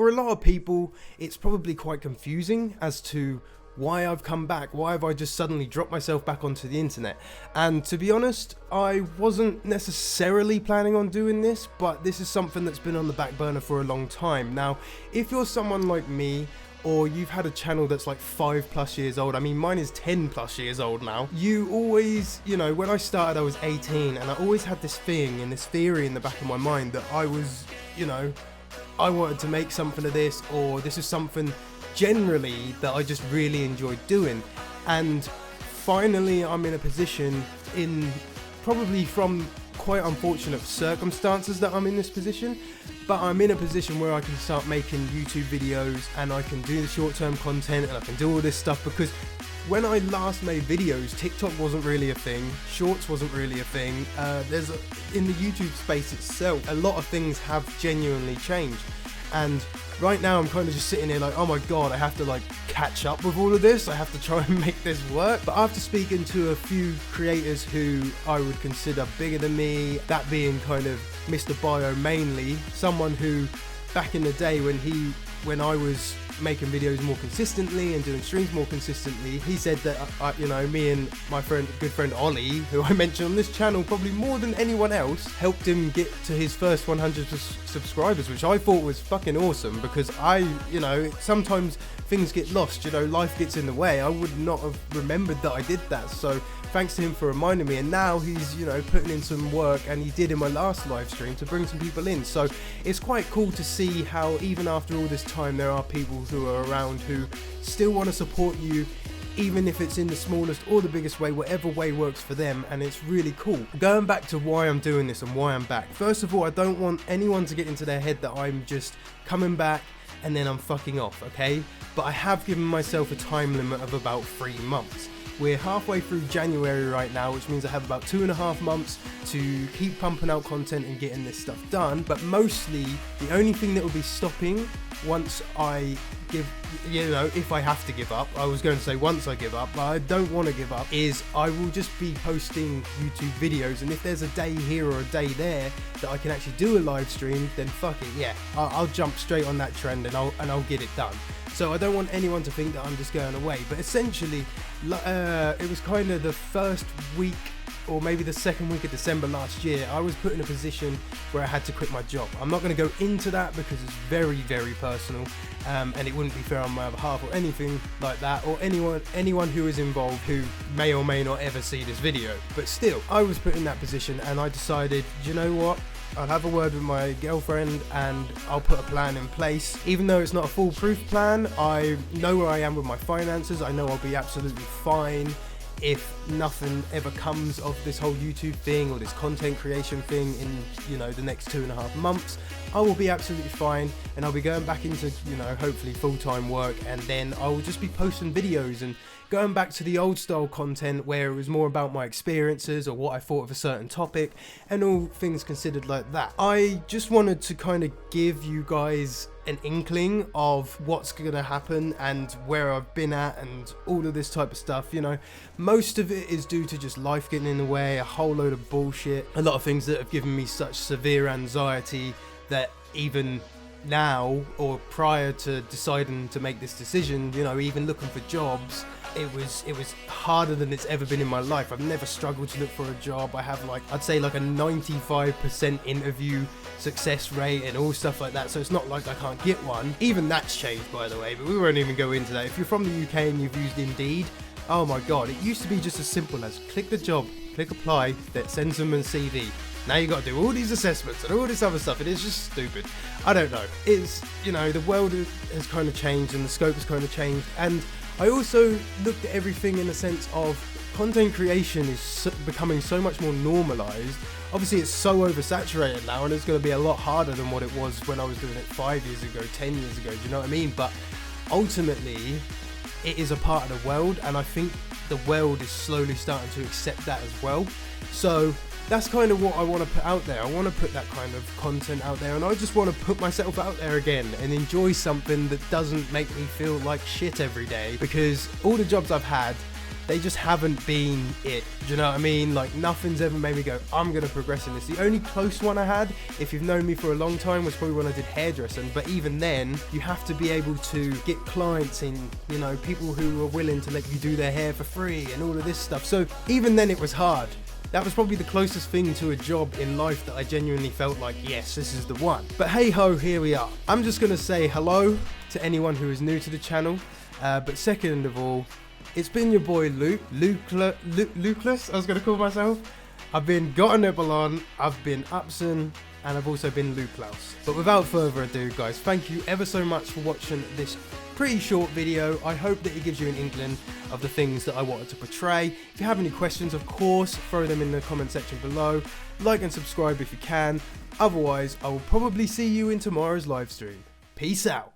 For a lot of people, it's probably quite confusing as to why I've come back, why have I just suddenly dropped myself back onto the internet. And to be honest, I wasn't necessarily planning on doing this, but this is something that's been on the back burner for a long time. Now, if you're someone like me, or you've had a channel that's like 5+ years old, I mean mine is 10+ years old now, you always, you know, when I started I was 18, and I always had this thing and this theory in the back of my mind that I was, you know, I wanted to make something of this, or this is something generally that I just really enjoyed doing. And finally I'm in a position, in probably from quite unfortunate circumstances that I'm in this position, but I'm in a position where I can start making YouTube videos and I can do the short-term content and I can do all this stuff, because when I last made videos, TikTok wasn't really a thing, Shorts wasn't really a thing. In the YouTube space itself, a lot of things have genuinely changed, and right now I'm kind of just sitting here like, oh my god, I have to like catch up with all of this, I have to try and make this work. But after speaking to a few creators who I would consider bigger than me, that being kind of Mr. Bio mainly, someone who back in the day when I was making videos more consistently and doing streams more consistently, he said that you know, me and my good friend Ollie, who I mentioned on this channel probably more than anyone else, helped him get to his first 100 subscribers, which I thought was fucking awesome, because you know, sometimes things get lost, you know, life gets in the way. I would not have remembered that I did that, so thanks to him for reminding me. And now he's, you know, putting in some work, and he did in my last live stream to bring some people in. So it's quite cool to see how even after all this time there are people who are around who still want to support you, even if it's in the smallest or the biggest way, whatever way works for them. And it's really cool. Going back to why I'm doing this and why I'm back, first of all, I don't want anyone to get into their head that I'm just coming back and then I'm fucking off, okay? But I have given myself a time limit of about 3 months. We're halfway through January right now, which means I have about 2.5 months to keep pumping out content and getting this stuff done. But mostly, the only thing that will be stopping once I give, you know, if I have to give up, I was going to say once I give up, but I don't want to give up, is I will just be posting YouTube videos. And if there's a day here or a day there that I can actually do a live stream, then fuck it, yeah, I'll jump straight on that trend and I'll get it done. So I don't want anyone to think that I'm just going away. But essentially, it was kind of the first week or maybe the second week of December last year, I was put in a position where I had to quit my job. I'm not going to go into that because it's very, very personal, and it wouldn't be fair on my behalf or anything like that, or anyone who is involved who may or may not ever see this video. But still, I was put in that position, and I decided, you know what? I'll have a word with my girlfriend and I'll put a plan in place. Even though it's not a foolproof plan, I know where I am with my finances. I know I'll be absolutely fine if nothing ever comes of this whole YouTube thing or this content creation thing in, you know, the next 2.5 months. I will be absolutely fine, and I'll be going back into, you know, hopefully full-time work, and then I will just be posting videos and going back to the old style content where it was more about my experiences or what I thought of a certain topic and all things considered like that. I just wanted to kind of give you guys an inkling of what's going to happen and where I've been at and all of this type of stuff. You know, most of it is due to just life getting in the way, a whole load of bullshit, a lot of things that have given me such severe anxiety that even now, or prior to deciding to make this decision, you know, even looking for jobs, it was harder than it's ever been in my life. I've never struggled to look for a job. I have, like, I'd say like a 95% interview success rate and all stuff like that, so it's not like I can't get one. Even that's changed, by the way, but we won't even go into that. If you're from the UK and you've used Indeed, oh my god, it used to be just as simple as click the job, click apply, that sends them a CV. Now you got to do all these assessments and all this other stuff. It is just stupid. I don't know. It's, you know, the world has kind of changed and the scope has kind of changed. And I also looked at everything in the sense of content creation is becoming so much more normalized. Obviously, it's so oversaturated now, and it's going to be a lot harder than what it was when I was doing it 5 years ago, 10 years ago. Do you know what I mean? But ultimately, it is a part of the world, and I think the world is slowly starting to accept that as well. So that's kind of what I want to put out there. I want to put that kind of content out there, and I just want to put myself out there again and enjoy something that doesn't make me feel like shit every day, because all the jobs I've had, they just haven't been it. Do you know what I mean? Like, nothing's ever made me go, I'm gonna progress in this. The only close one I had, if you've known me for a long time, was probably when I did hairdressing. But even then, you have to be able to get clients in, you know, people who are willing to let you do their hair for free and all of this stuff. So even then it was hard. That was probably the closest thing to a job in life that I genuinely felt like, yes, this is the one. But hey ho, here we are. I'm just gonna say hello to anyone who is new to the channel. But second of all, it's been your boy Lukeless, I was gonna call myself. I've been Got a Nibble On, I've been Upson, and I've also been Luklaus. But without further ado, guys, thank you ever so much for watching this pretty short video. I hope that it gives you an inkling of the things that I wanted to portray. If you have any questions, of course, throw them in the comment section below. Like and subscribe if you can. Otherwise, I will probably see you in tomorrow's live stream. Peace out.